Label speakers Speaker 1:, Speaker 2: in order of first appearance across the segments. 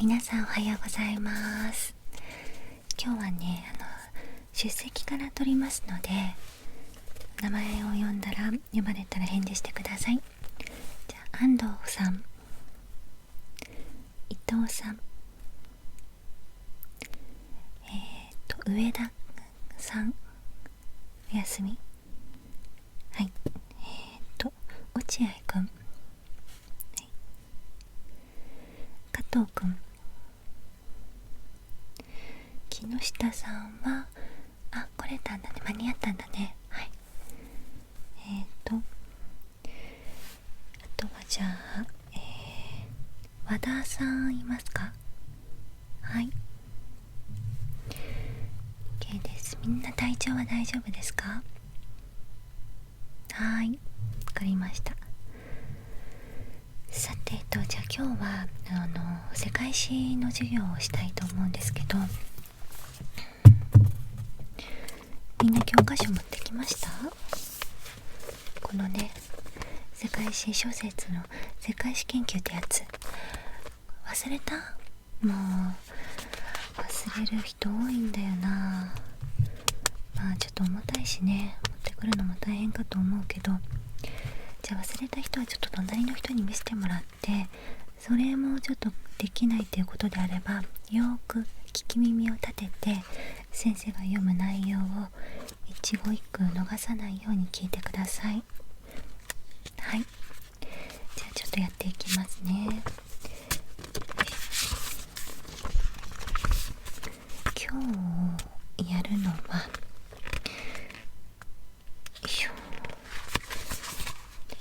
Speaker 1: 皆さんおはようございます。今日はね、出席から取りますので、名前を呼んだら呼ばれたら返事してください。じゃあ、安藤さん、伊藤さん、上田さん、おやすみ。はい。落合くん、はい、加藤くん、木下さんは来れたんだね、間に合ったんだね。はい。あとはじゃあ、和田さんいますか？はい、 OK です。みんな体調は大丈夫ですか？はい、わかりました。さてじゃあ今日は世界史の授業をしたいと思うんですけど、みんな教科書持ってきました？このね、世界史諸説の世界史研究ってやつ忘れた？もう忘れる人多いんだよな。ちょっと重たいしね、持ってくるのも大変かと思うけど、じゃあ忘れた人はちょっと隣の人に見せてもらって、それもちょっとできないっていうことであれば、よーく聞き耳を立てて先生が読む内容を一語一句逃さないように聞いてください。はい、じゃあちょっとやっていきますね。今日やるのは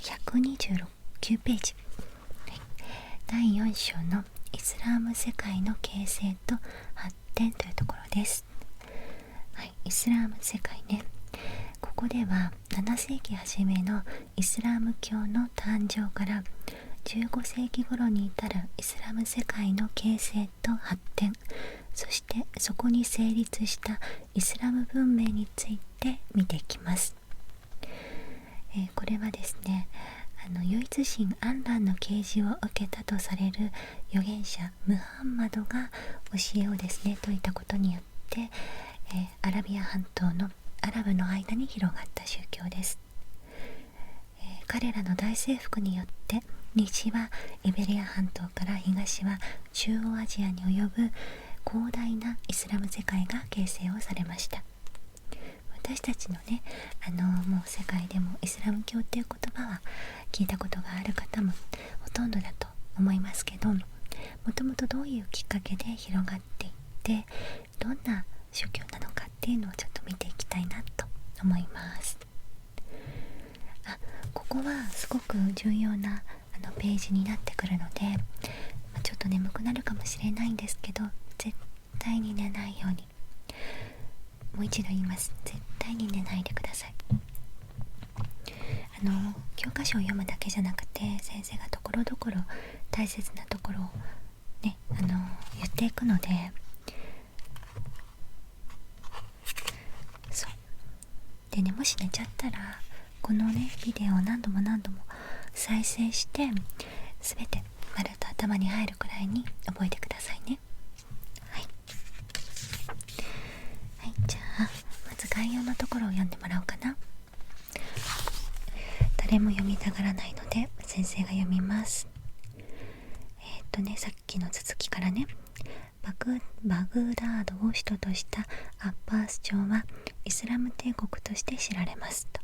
Speaker 1: 129ページ、はい、第4章のイスラーム世界の形成と発展というところです。はい、イスラーム世界ね。ここでは7世紀初めのイスラーム教の誕生から15世紀頃に至るイスラム世界の形成と発展、そしてそこに成立したイスラム文明について見ていきます。これはですね、唯一神アンランの啓示を受けたとされる預言者ムハンマドが教えをですね説いたことによって、アラビア半島のアラブの間に広がった宗教です。彼らの大征服によって西はイベリア半島から東は中央アジアに及ぶ広大なイスラム世界が形成をされました。私たちのね、もう世界でもイスラム教っていう言葉は聞いたことがある方もほとんどだと思いますけど、もともとどういうきっかけで広がっていってどんな宗教なのかっていうのをちょっと見ていきたいなと思います。ここはすごく重要なページになってくるので、ちょっと眠くなるかもしれないんですけど、絶対に寝ないように、もう一度言います。絶対に寝ないでください。教科書を読むだけじゃなくて、先生がところどころ大切なところをね、言っていくので、そうでね、もし寝ちゃったらこのねビデオを何度も再生して全てまるっと頭に入るくらいに覚えてくださいね。はい、じゃあまず概要のところを読んでもらおうかな。誰も読みたがらないので先生が読みます。さっきの続きからね。バグダードを首都としたアッバース朝はイスラム帝国として知られますと。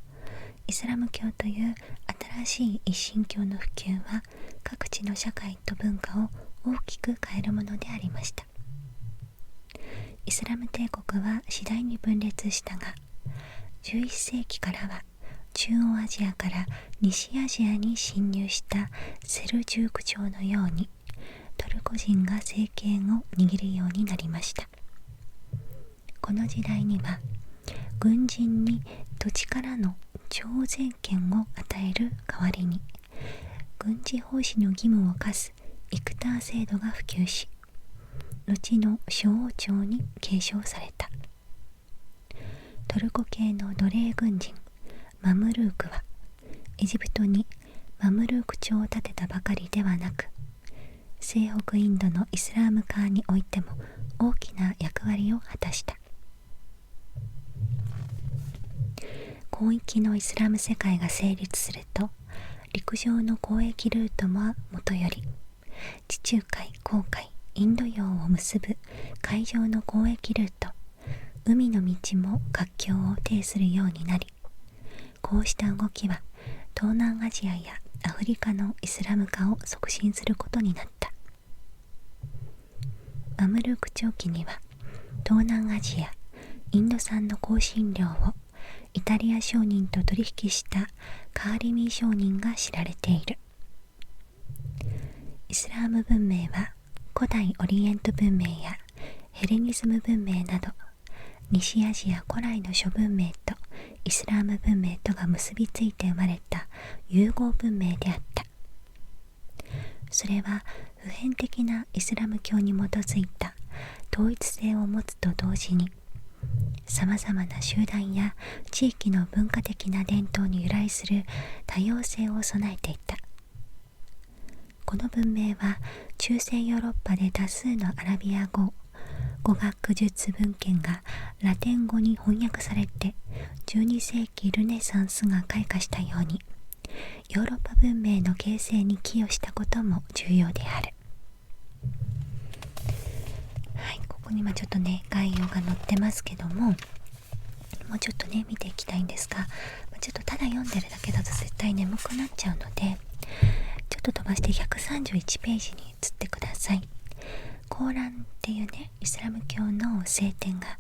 Speaker 1: イスラム教という新しい一神教の普及は各地の社会と文化を大きく変えるものでありました。イスラム帝国は次第に分裂したが、11世紀からは中央アジアから西アジアに侵入したセルジューク朝のようにトルコ人が政権を握るようになりました。この時代には軍人に土地からの徴税権を与える代わりに軍事奉仕の義務を課すイクター制度が普及し、後の小王朝に継承された。トルコ系の奴隷軍人マムルークはエジプトにマムルーク朝を建てたばかりではなく、西北インドのイスラーム化においても大きな役割を果たした。広域のイスラム世界が成立すると、陸上の交易ルートももとより、地中海、紅海、インド洋を結ぶ海上の交易ルート、海の道も活況を呈するようになり、こうした動きは東南アジアやアフリカのイスラム化を促進することになった。マムルーク朝期には、東南アジア、インド産の香辛料をイタリア商人と取引したカーリミー商人が知られている。イスラーム文明は古代オリエント文明やヘレニズム文明など、西アジア古来の諸文明とイスラーム文明とが結びついて生まれた融合文明であった。それは普遍的なイスラム教に基づいた統一性を持つと同時に、さまざまな集団や地域の文化的な伝統に由来する多様性を備えていた。この文明は中世ヨーロッパで多数のアラビア語、語学術文献がラテン語に翻訳されて、12世紀ルネサンスが開花したように、ヨーロッパ文明の形成に寄与したことも重要である。はい、ここにちょっとね、概要が載ってますけども、もうちょっとね、見ていきたいんですが、ちょっとただ読んでるだけだと絶対眠くなっちゃうので、ちょっと飛ばして131ページに移ってください。コーランっていうね、イスラム教の聖典が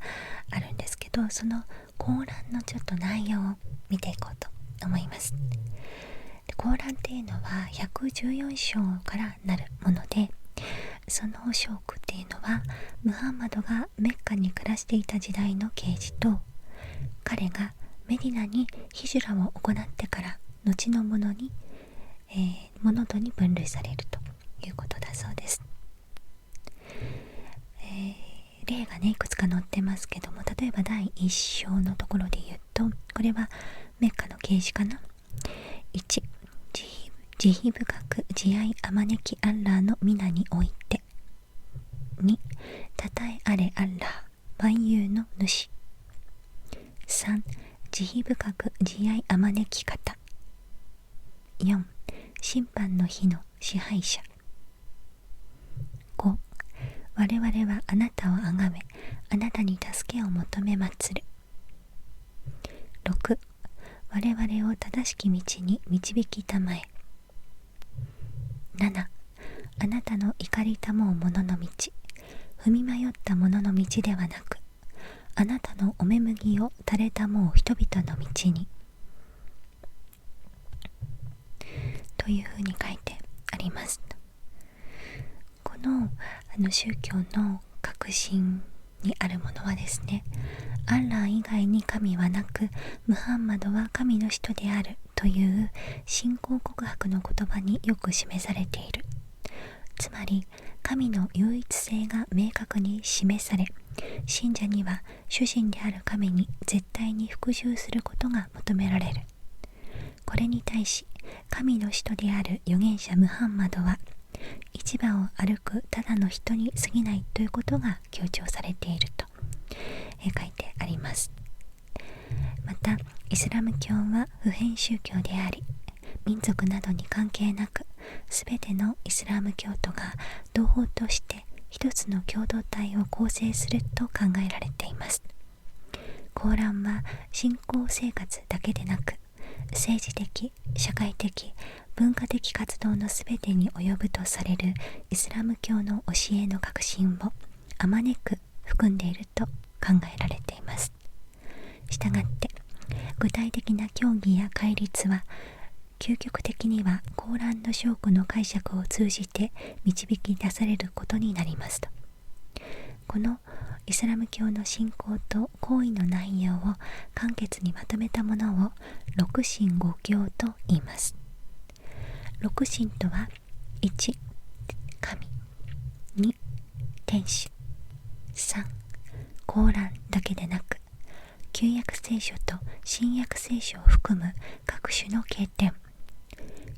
Speaker 1: あるんですけど、そのコーランのちょっと内容を見ていこうと思います。で、コーランっていうのは114章からなるもので、その章句っていうのはムハンマドがメッカに暮らしていた時代の啓示と、彼がメディナにヒジュラを行ってから後のものに、物とに分類されるということだそうです。例がねいくつか載ってますけども、例えば第1章のところで言うと、これはメッカの啓示かな。1、慈悲深く慈愛あまねきアッラーの皆において。2、たたえあれアッラー万有の主。3、慈悲深く慈愛あまねき方。4、審判の日の支配者。5、我々はあなたをあがめ、あなたに助けを求め祭る。6、我々を正しき道に導きたまえ。7、あなたの怒りたもう者の道、踏み迷った者の道ではなく、あなたのおめむぎを垂れたもう人々の道に。というふうに書いてあります。この宗教の核心にあるものはですね、アッラー以外に神はなく、ムハンマドは神の使徒であるという信仰告白の言葉によく示されている。つまり神の唯一性が明確に示され、信者には主人である神に絶対に服従することが求められる。これに対し神の使徒である預言者ムハンマドは、市場を歩くただの人に過ぎないということが強調されていると書いてあります。またイスラム教は普遍宗教であり、民族などに関係なくすべてのイスラム教徒が同胞として一つの共同体を構成すると考えられています。コーランは信仰生活だけでなく、政治的、社会的、文化的活動のすべてに及ぶとされるイスラム教の教えの核心をあまねく含んでいると考えられています。したがって具体的な教義や戒律は究極的にはコーランの章句の解釈を通じて導き出されることになりますと。このイスラム教の信仰と行為の内容を簡潔にまとめたものを六神五教と言います。六神とは、1、神、2、天使、3、コーランだけでなく旧約聖書と新約聖書を含む各種の経典、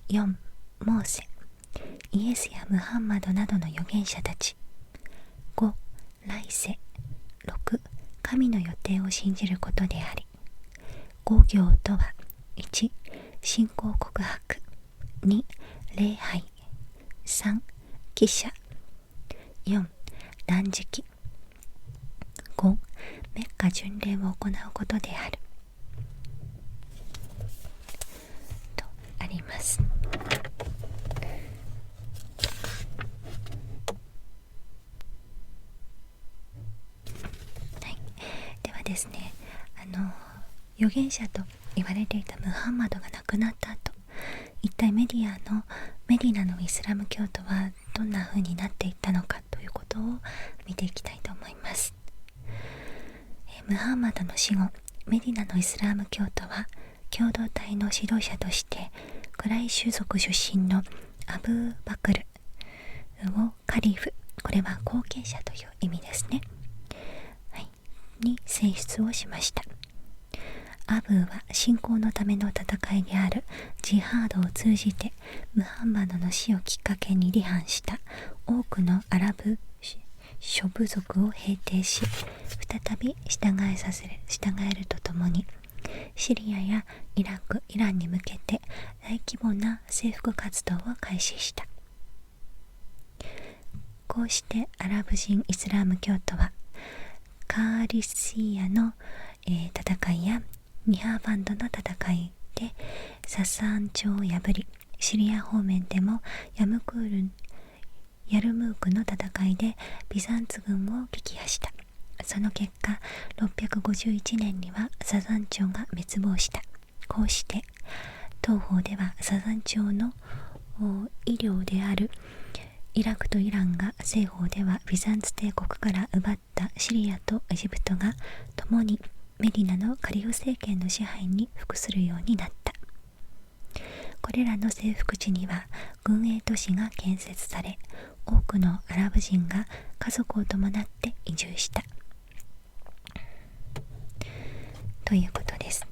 Speaker 1: 4、モーセ、イエスやムハンマドなどの預言者たち。5、来世。6、神の予定を信じることであり。5行とは、1、信仰告白。2、礼拝。3、記者。4、断食。5、メッカ巡礼を行うことである。とあります。はい、ではですね、預言者と言われていたムハンマドが亡くなった後、一体メディナのイスラム教徒はどんな風になっていったのかということを見ていきたいと思います。ムハンマドの死後、メディナのイスラム教徒は共同体の指導者としてクライ種族出身のアブーバクルをカリフ、これは後継者という意味ですね、に選出をしました。アブーは信仰のための戦いであるジハードを通じてムハンマドの死をきっかけに離反した多くのアラブ諸部族を平定し、再び従えるとともにシリアやイラク、イランに向けて大規模な征服活動を開始した。こうしてアラブ人イスラム教徒はカーリシヤの、戦いやニハーバンドの戦いでササーン朝を破り、シリア方面でもヤルムークの戦いでビザンツ軍を撃破した。その結果、651年にはサザン朝が滅亡した。こうして東方ではサザン朝の医療であるイラクとイランが、西方ではビザンツ帝国から奪ったシリアとエジプトが共にメディナのカリフ政権の支配に服するようになった。これらの征服地には軍営都市が建設され、多くのアラブ人が家族を伴って移住したということです。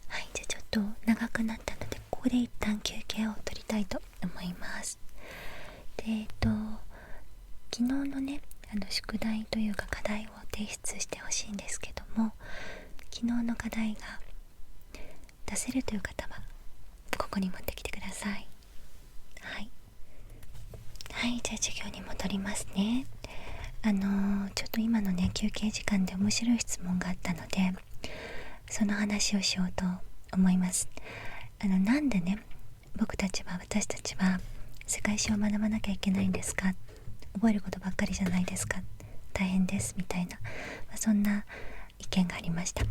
Speaker 1: はい、じゃあちょっと長くなったので、ここで一旦休憩を取りたいと思います。で、昨日のね、宿題というか課題を提出してほしいんですけども、昨日の課題が出せるという方はここに持ってきてください。はい、じゃあ授業に戻りますね。ちょっと今のね、休憩時間で面白い質問があったので、その話をしようと思います。なんでね、私たちは世界史を学ばなきゃいけないんですか、覚えることばっかりじゃないですか、大変ですみたいな、そんな意見がありました。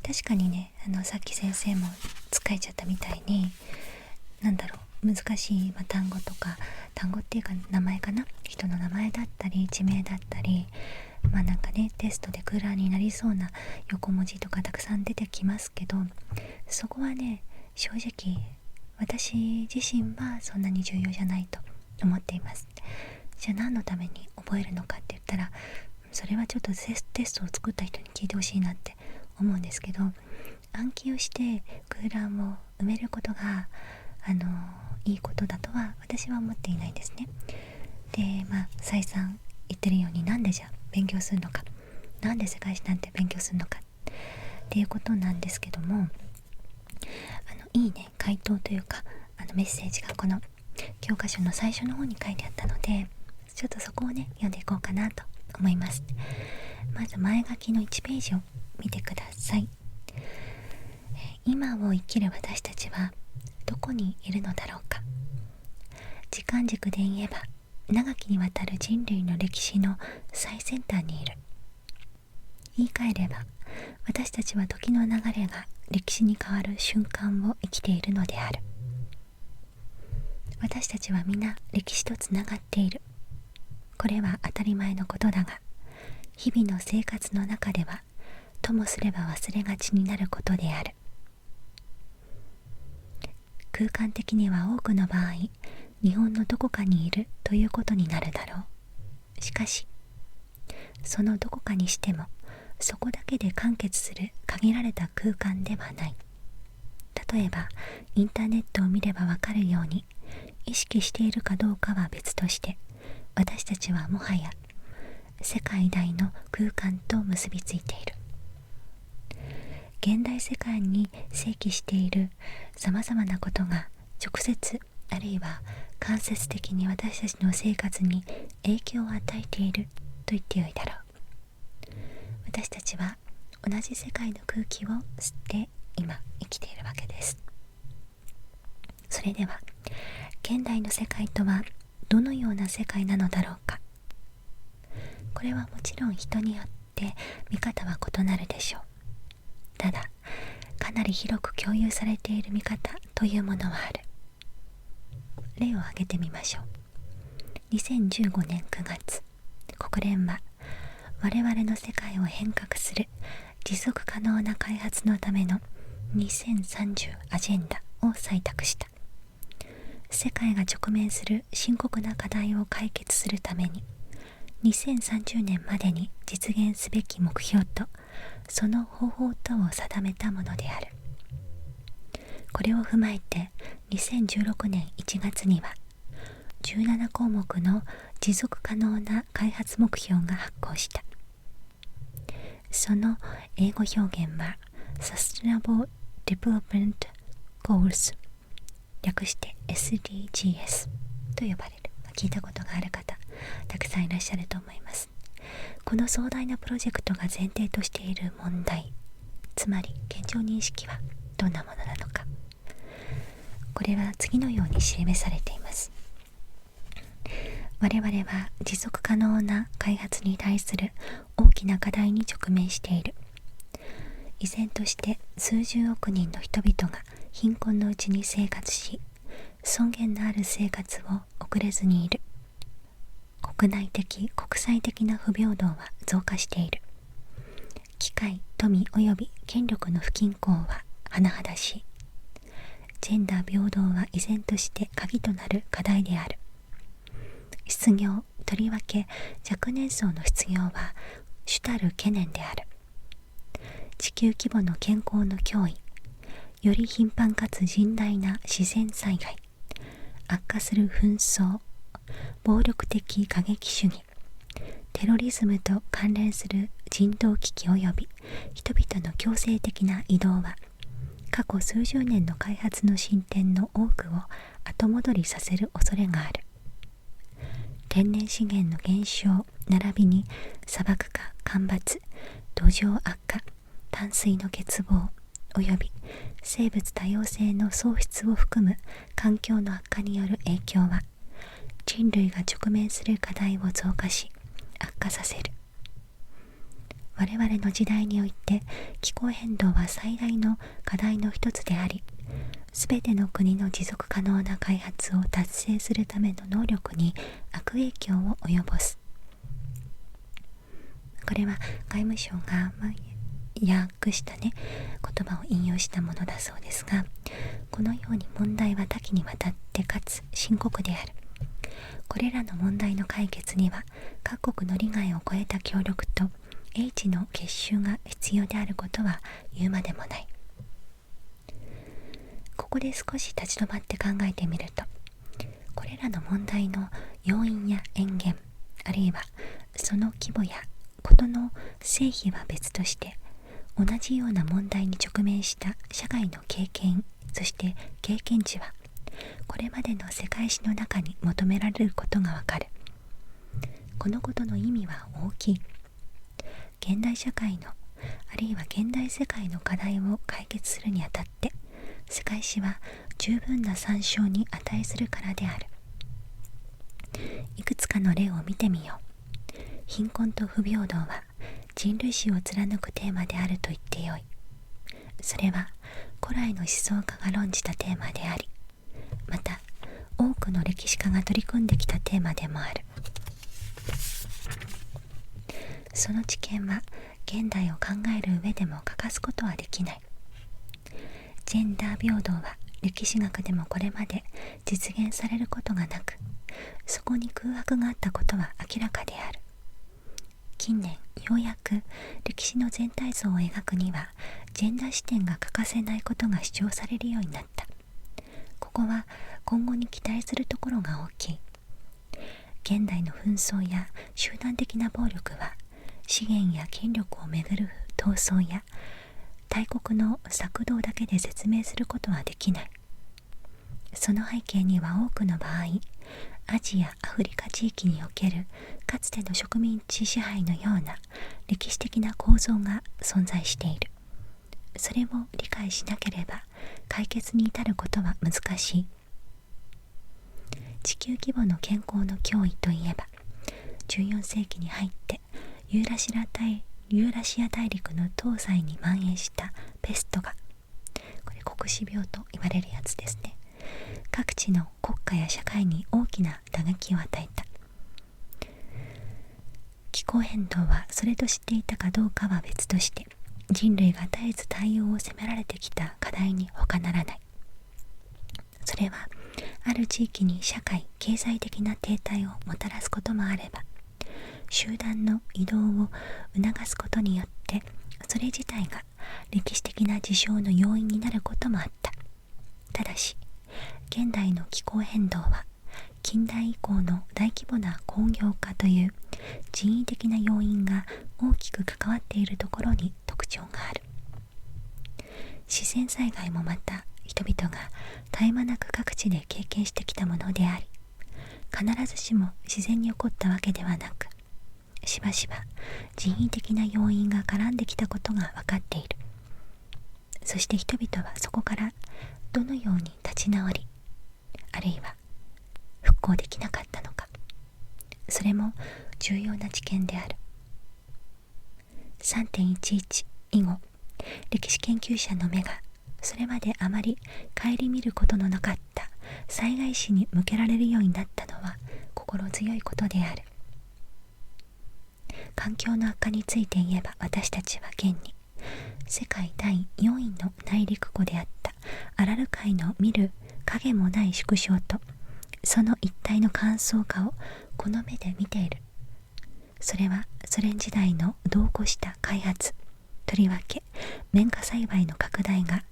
Speaker 1: 確かにね、さっき先生も使えちゃったみたいに、難しい、単語とか、単語っていうか名前かな、人の名前だったり地名だったり、テストで空欄になりそうな横文字とかたくさん出てきますけど、そこはね、正直私自身はそんなに重要じゃないと思っています。じゃあ何のために覚えるのかって言ったら、それはちょっとテストを作った人に聞いてほしいなって思うんですけど、暗記をして空欄を埋めることがいいことだとは私は思っていないんですね。で、再三言ってるように、なんでじゃあ勉強するのか、なんで世界史なんて勉強するのかっていうことなんですけども、いいね、回答というかメッセージがこの教科書の最初の方に書いてあったので、ちょっとそこをね、読んでいこうかなと思います。まず前書きの1ページを見てください。今を生きる私たちはどこにいるのだろうか。時間軸で言えば長きにわたる人類の歴史の最先端にいる。言い換えれば、私たちは時の流れが歴史に変わる瞬間を生きているのである。私たちは皆歴史とつながっている。これは当たり前のことだが、日々の生活の中ではともすれば忘れがちになることである。空間的には多くの場合、日本のどこかにいるということになるだろう。しかし、そのどこかにしても、そこだけで完結する限られた空間ではない。例えば、インターネットを見ればわかるように、意識しているかどうかは別として、私たちはもはや世界大の空間と結びついている。現代世界に生起しているさまざまなことが直接あるいは間接的に私たちの生活に影響を与えていると言ってよいだろう。私たちは同じ世界の空気を吸って今生きているわけです。それでは現代の世界とはどのような世界なのだろうか。これはもちろん人によって見方は異なるでしょう。ただかなり広く共有されている見方というものはある。例を挙げてみましょう。2015年9月、国連は我々の世界を変革する持続可能な開発のための2030アジェンダを採択した。世界が直面する深刻な課題を解決するために2030年までに実現すべき目標とその方法とを定めたものである。これを踏まえて2016年1月には17項目の持続可能な開発目標が発効した。その英語表現は Sustainable Development Goals、 略して SDGs と呼ばれる。聞いたことがある方たくさんいらっしゃると思います。この壮大なプロジェクトが前提としている問題、つまり現状認識はどんなものなのか。これは次のように示されています。我々は持続可能な開発に対する大きな課題に直面している。依然として数十億人の人々が貧困のうちに生活し、尊厳のある生活を送れずにいる。国内的・国際的な不平等は増加している。機会、富及び権力の不均衡は甚だしい。ジェンダー平等は依然として鍵となる課題である。失業、とりわけ若年層の失業は主たる懸念である。地球規模の健康の脅威、より頻繁かつ甚大な自然災害、悪化する紛争、暴力的過激主義、テロリズムと関連する人道危機及び人々の強制的な移動は、過去数十年の開発の進展の多くを後戻りさせる恐れがある。天然資源の減少並びに砂漠化、干ばつ、土壌悪化、淡水の欠乏及び生物多様性の喪失を含む環境の悪化による影響は、人類が直面する課題を増加し悪化させる。我々の時代において気候変動は最大の課題の一つであり、すべての国の持続可能な開発を達成するための能力に悪影響を及ぼす。これは外務省が、訳した言葉を引用したものだそうですが、このように問題は多岐にわたってかつ深刻である。これらの問題の解決には各国の利害を超えた協力と英知の結集が必要であることは言うまでもない。ここで少し立ち止まって考えてみると、これらの問題の要因や塩源、あるいはその規模やことの成否は別として、同じような問題に直面した社会の経験、そして経験値はこれまでの世界史の中に求められることがわかる。このことの意味は大きい。現代社会の、あるいは現代世界の課題を解決するにあたって世界史は十分な参照に値するからである。いくつかの例を見てみよう。貧困と不平等は人類史を貫くテーマであると言ってよい。それは古来の思想家が論じたテーマであり、また多くの歴史家が取り組んできたテーマでもある。その知見は現代を考える上でも欠かすことはできない。ジェンダー平等は歴史学でもこれまで実現されることがなく、そこに空白があったことは明らかである。近年ようやく歴史の全体像を描くにはジェンダー視点が欠かせないことが主張されるようになった。ここは今後に期待するところが大きい。現代の紛争や集団的な暴力は資源や権力をめぐる闘争や大国の策動だけで説明することはできない。その背景には多くの場合、アジア・アフリカ地域におけるかつての植民地支配のような歴史的な構造が存在している。それを理解しなければ解決に至ることは難しい。地球規模の健康の脅威といえば、14世紀に入ってユーラシア大陸の東西に蔓延したペストが、これ黒死病と言われるやつですね。各地の国家や社会に大きな打撃を与えた。気候変動はそれと知っていたかどうかは別として、人類が絶えず対応を迫られてきた課題に他ならない。それはある地域に社会・経済的な停滞をもたらすこともあれば、集団の移動を促すことによってそれ自体が歴史的な事象の要因になることもあった。ただし現代の気候変動は近代以降の大規模な工業化という人為的な要因が大きく関わっているところに特徴がある。自然災害もまた人々が絶え間なく各地で経験してきたものであり、必ずしも自然に起こったわけではなく、しばしば人為的な要因が絡んできたことが分かっている。そして人々はそこからどのように立ち直り、あるいは復興できなかったのか、それも重要な知見である。 3.11 以後、歴史研究者の目がそれまであまり顧みることのなかった災害史に向けられるようになったのは心強いことである。環境の悪化について言えば、私たちは現に世界第4位の内陸国であったアラル海の見る影もない縮小とその一帯の乾燥化をこの目で見ている。それはソ連時代の度を越した開発、とりわけ綿花栽培の拡大が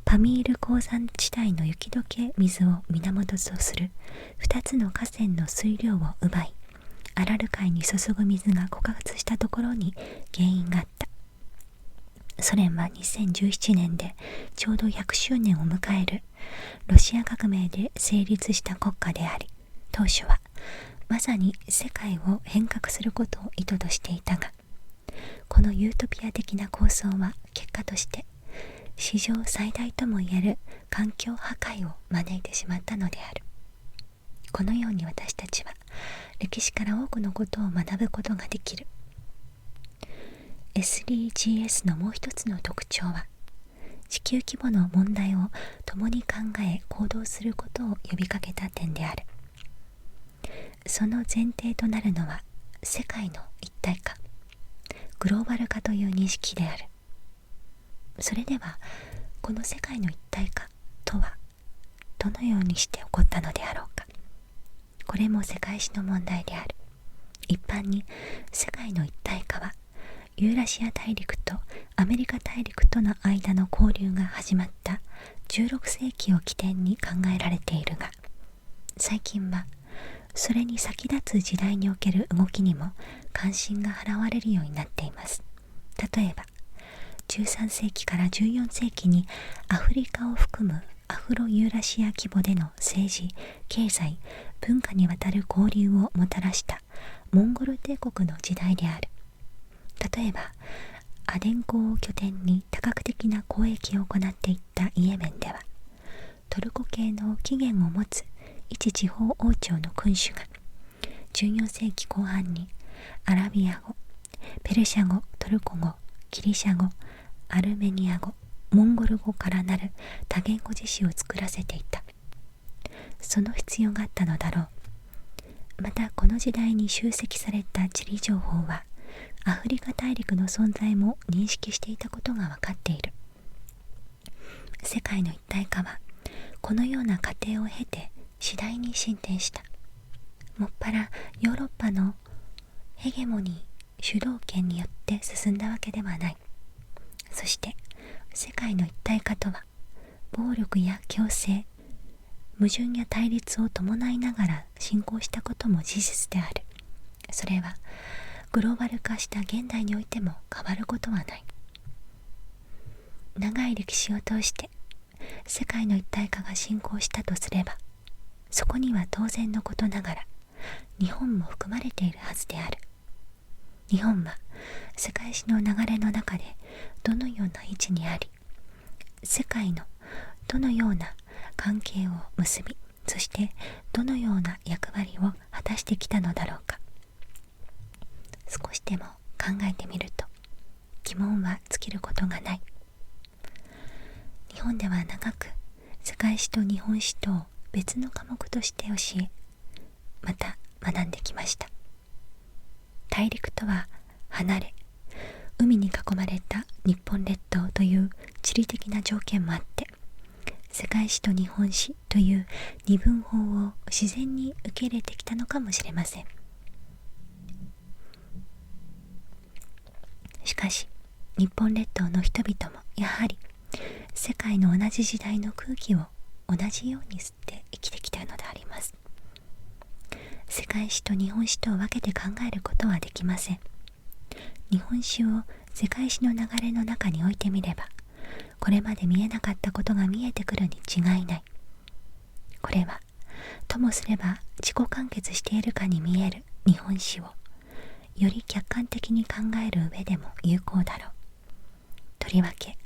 Speaker 1: パミール鉱山地帯の雪解け水を源とする2つの河川の水量を奪い、アラル海に注ぐ水が枯渇したところに原因があった。ソ連は2017年でちょうど100周年を迎えるロシア革命で成立した国家であり、当初はまさに世界を変革することを意図としていたが、このユートピア的な構想は結果として史上最大ともいえる環境破壊を招いてしまったのである。このように私たちは歴史から多くのことを学ぶことができる。SDGs のもう一つの特徴は、地球規模の問題を共に考え行動することを呼びかけた点である。その前提となるのは世界の一体化、グローバル化という認識である。それではこの世界の一体化とはどのようにして起こったのであろうか。これも世界史の問題である。一般に世界の一体化はユーラシア大陸とアメリカ大陸との間の交流が始まった16世紀を起点に考えられているが、最近はそれに先立つ時代における動きにも関心が払われるようになっています。例えば13世紀から14世紀にアフリカを含むアフロユーラシア規模での政治、経済、文化にわたる交流をもたらしたモンゴル帝国の時代である。例えばアデン港を拠点に多角的な交易を行っていったイエメンでは、トルコ系の起源を持つ一地方王朝の君主が14世紀後半にアラビア語、ペルシャ語、トルコ語、ギリシャ語、アルメニア語、モンゴル語からなる多言語辞書を作らせていた。その必要があったのだろう。またこの時代に集積された地理情報はアフリカ大陸の存在も認識していたことが分かっている。世界の一体化はこのような過程を経て次第に進展した。もっぱらヨーロッパのヘゲモニー、主導権によって進んだわけではない。そして世界の一体化とは暴力や強制、矛盾や対立を伴いながら進行したことも事実である。それはグローバル化した現代においても変わることはない。長い歴史を通して世界の一体化が進行したとすれば、そこには当然のことながら日本も含まれているはずである。日本は世界史の流れの中でどのような位置にあり、世界のどのような関係を結び、そしてどのような役割を果たしてきたのだろうか。少しでも考えてみると疑問は尽きることがない。日本では長く世界史と日本史とを別の科目として教え、また学んできました。大陸とは離れ、海に囲まれた日本列島という地理的な条件もあって、世界史と日本史という二分法を自然に受け入れてきたのかもしれません。しかし、日本列島の人々もやはり世界の同じ時代の空気を同じように吸って生きてきたのであります。世界史と日本史とを分けて考えることはできません。日本史を世界史の流れの中に置いてみれば、これまで見えなかったことが見えてくるに違いない。これはともすれば自己完結しているかに見える日本史をより客観的に考える上でも有効だろう。とりわけ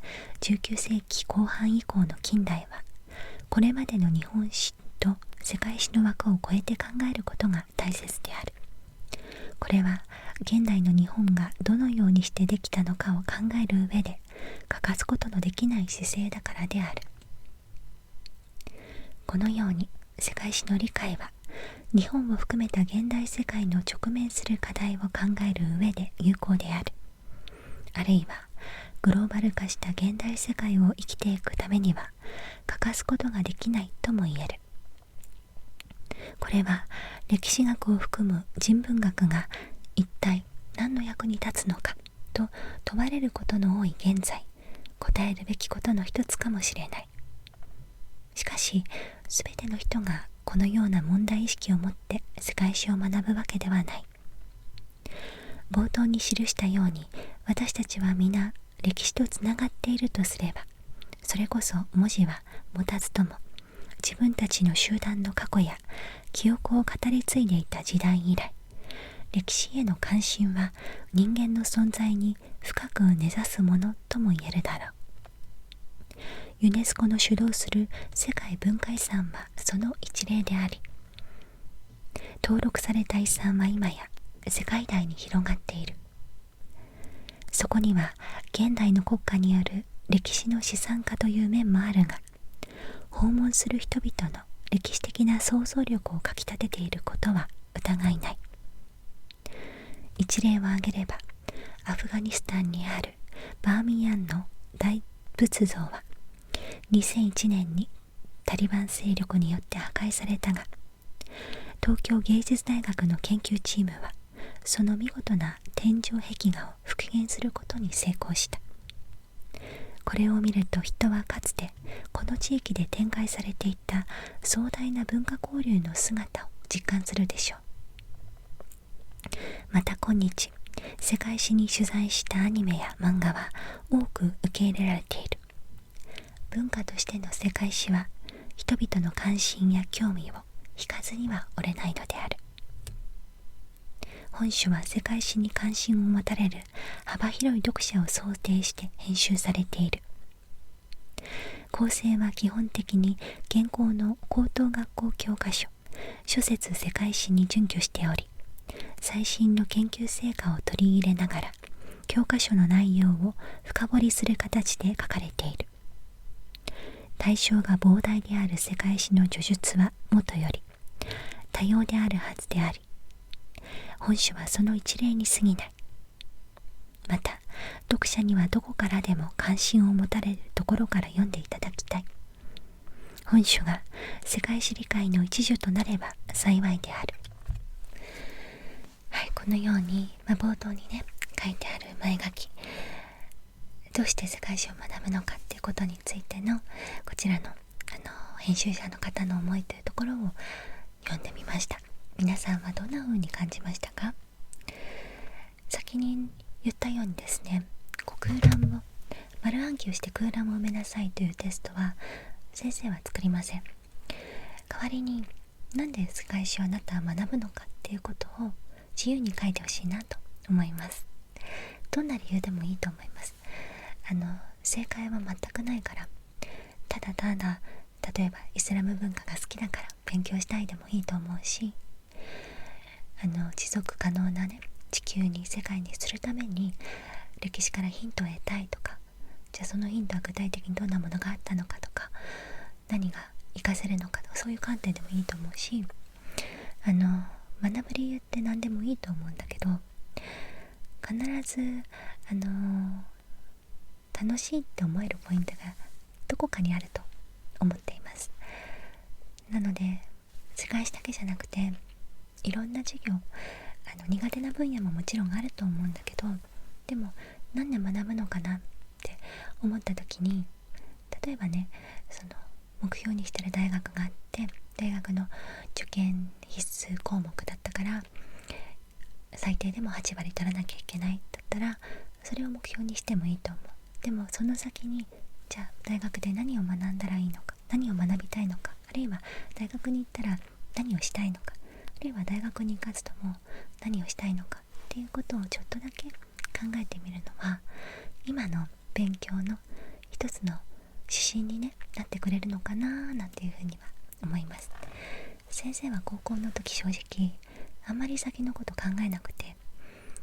Speaker 1: 19世紀後半以降の近代は、これまでの日本史と世界史の枠を超えて考えることが大切である。これは現代の日本がどのようにしてできたのかを考える上で欠かすことのできない姿勢だからである。このように世界史の理解は日本を含めた現代世界の直面する課題を考える上で有効である。あるいはグローバル化した現代世界を生きていくためには欠かすことができないとも言える。これは歴史学を含む人文学が一体何の役に立つのかと問われることの多い現在、答えるべきことの一つかもしれない。しかし、すべての人がこのような問題意識を持って世界史を学ぶわけではない。冒頭に記したように、私たちは皆歴史とつながっているとすれば、それこそ文字は持たずとも自分たちの集団の過去や記憶を語り継いでいた時代以来、歴史への関心は人間の存在に深く根ざすものとも言えるだろう。ユネスコの主導する世界文化遺産はその一例であり、登録された遺産は今や世界大に広がっている。そこには現代の国家による歴史の資産化という面もあるが、訪問する人々の歴史的な想像力をかきたてていることは疑いない。一例を挙げれば、アフガニスタンにあるバーミヤンの大仏像は2001年にタリバン勢力によって破壊されたが、東京芸術大学の研究チームはその見事な天井壁画を復元することに成功した。これを見ると、人はかつてこの地域で展開されていた壮大な文化交流の姿を実感するでしょう。また今日、世界史に取材したアニメや漫画は多く受け入れられている。文化としての世界史は人々の関心や興味を引かずには折れないのである。本書は世界史に関心を持たれる幅広い読者を想定して編集されている。構成は基本的に現行の高等学校教科書、諸説世界史に準拠しており、最新の研究成果を取り入れながら教科書の内容を深掘りする形で書かれている。対象が膨大である世界史の叙述はもとより多様であるはずであり、本書はその一例に過ぎない。また、読者にはどこからでも関心を持たれるところから読んでいただきたい。本書が世界史理解の一助となれば幸いである。はい、このように、冒頭にね、書いてある前書き、どうして世界史を学ぶのかっていうことについてのこちらの編集者の方の思いというところを読んでみました。皆さんはどんな風に感じましたか？先に言ったようにですね、空欄を丸暗記をして空欄を埋めなさいというテストは先生は作りません。代わりに、なんで世界史をあなたは学ぶのかっていうことを自由に書いてほしいなと思います。どんな理由でもいいと思います。正解は全くないから、ただただ例えばイスラム文化が好きだから勉強したいでもいいと思うし、持続可能なね地球に世界にするために歴史からヒントを得たいとか、じゃあそのヒントは具体的にどんなものがあったのかとか、何が活かせるのかとか、そういう観点でもいいと思うし、学ぶ理由って何でもいいと思うんだけど、必ず楽しいって思えるポイントがどこかにあると思っています。なので世界史だけじゃなくて、いろんな授業、苦手な分野ももちろんあると思うんだけど、でも何で学ぶのかなって思った時に、例えばね、その目標にしてる大学があって、大学の受験必須項目だったから最低でも8割取らなきゃいけないだったら、それを目標にしてもいいと思う。でもその先に、じゃあ大学で何を学んだらいいのか、何を学びたいのか、あるいは大学に行ったら何をしたいのか、あるいは大学に行かずとも何をしたいのかっていうことをちょっとだけ考えてみるのは、今の勉強の一つの指針に、なってくれるのかななんていうふうには思います。先生は高校の時正直あんまり先のこと考えなくて、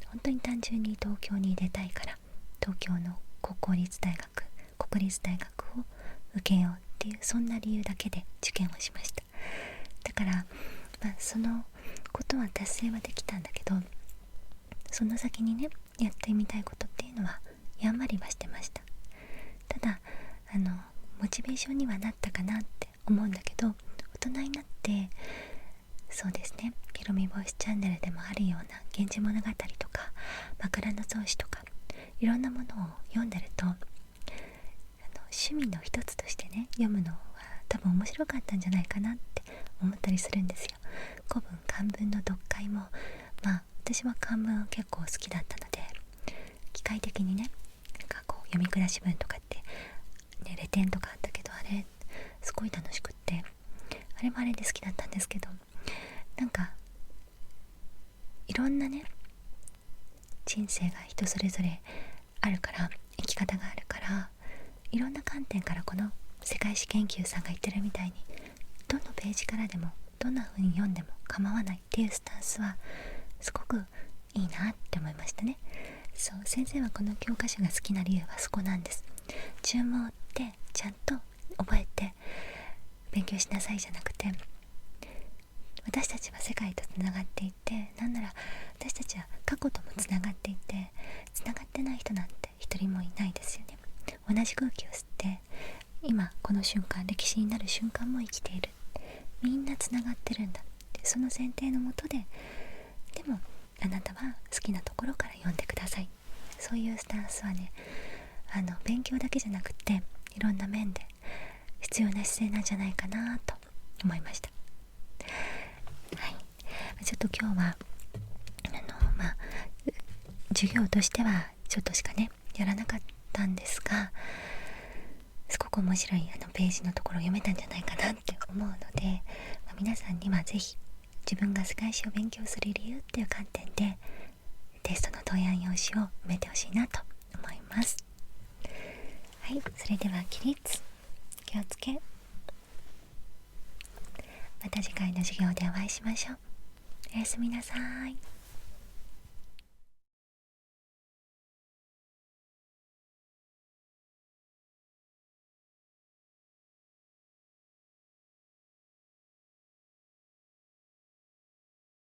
Speaker 1: 本当に単純に東京に出たいから東京の国立大学を受けようっていう、そんな理由だけで受験をしました。だから、そのことは達成はできたんだけど、その先にねやってみたいことっていうのはやんわりはしてました。ただモチベーションにはなったかなって思うんだけど、大人になって、そうですね、ピロミボイスチャンネルでもあるような源氏物語とか枕草子とかいろんなものを読んでると、趣味の一つとしてね読むのは多分面白かったんじゃないかなって思ったりするんですよ。古文漢文の読解も、私は漢文は結構好きだったので、機械的にね、読み下し文とかって、レ点とかあったけど、あれすごい楽しくって、あれもあれで好きだったんですけど、いろんなね人生が人それぞれあるから、生き方があるから、いろんな観点からこの世界史研究さんが言ってるみたいに、どのページからでもどんな風に読んでも構わないっていうスタンスはすごくいいなって思いましたね。そう、先生はこの教科書が好きな理由はそこなんです。注文ってちゃんと覚えて勉強しなさいじゃなくて、私たちは世界とつながっていて、なんなら私たちは過去ともつながっていて、つながってない人なんて一人もいないですよね。同じ空気を吸って今この瞬間、歴史になる瞬間も生きている。みんなつながってるんだって、その前提のもとで、でもあなたは好きなところから読んでください。そういうスタンスはね、勉強だけじゃなくていろんな面で必要な姿勢なんじゃないかなと思いました。はい、ちょっと今日は授業としてはちょっとしかねやらなかったんですが、すごく面白いページのところを読めたんじゃないかなって思うので、皆さんにはぜひ自分が世界史を勉強する理由っていう観点でテストの答案用紙を埋めてほしいなと思います。はい、それでは起立、気をつけ、また次回の授業でお会いしましょう。おやすみなさい。